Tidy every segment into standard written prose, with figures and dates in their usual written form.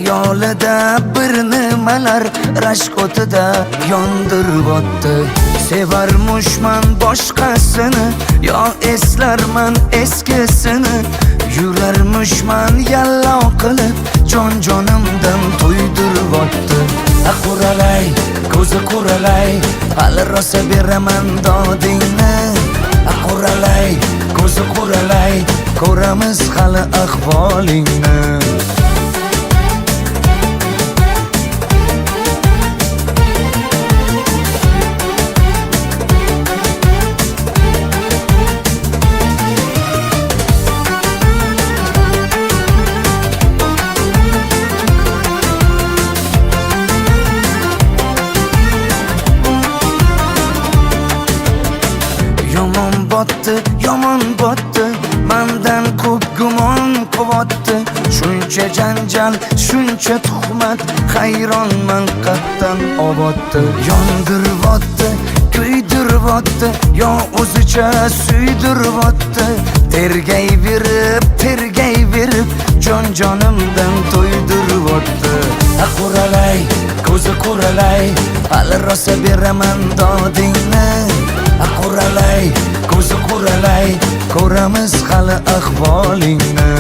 Xayolida bir nimalar rashk o'tida yondirib o'tdi. Sevarmushman boshqasini, yo eslarman eskisini. Yurarmushman yallo qilib, jonimdan to'ydirib o'tdi. Quralay, ko'zi quralay, hali rosa beraman dodingni. Quralay, ko'zi quralay, ko'ramiz hali ahvolingni. Yomon botdi, mendan ko'p gumon quvotdi. Shuncha janjal, shuncha tuhmat, hayronman qatdan oboddi. Yondirib o'tdi, kuydirib o'tdi, yo o'zicha suydirib o'tdi. Tergayverib, jonimdan to'ydirib o'tdi. Quralay, ko'zi quralay, hali rosa beraman dodingni. Quralay, ko'zi quralay, ko'ramiz hali ahvolingni.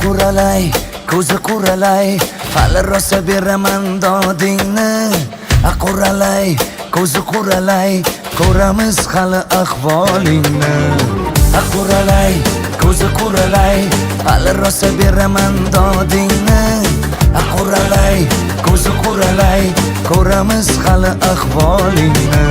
Quralay, ko'zi quralay, hali rosa beraman dodingni. Quralay, ko'zi quralay, ko'ramiz hali ahvolingni. Quralay, ko'zi quralay, hali rosa beraman dodingni. Quralay, ko'zi quralay, ko'ramiz hali ahvolingni.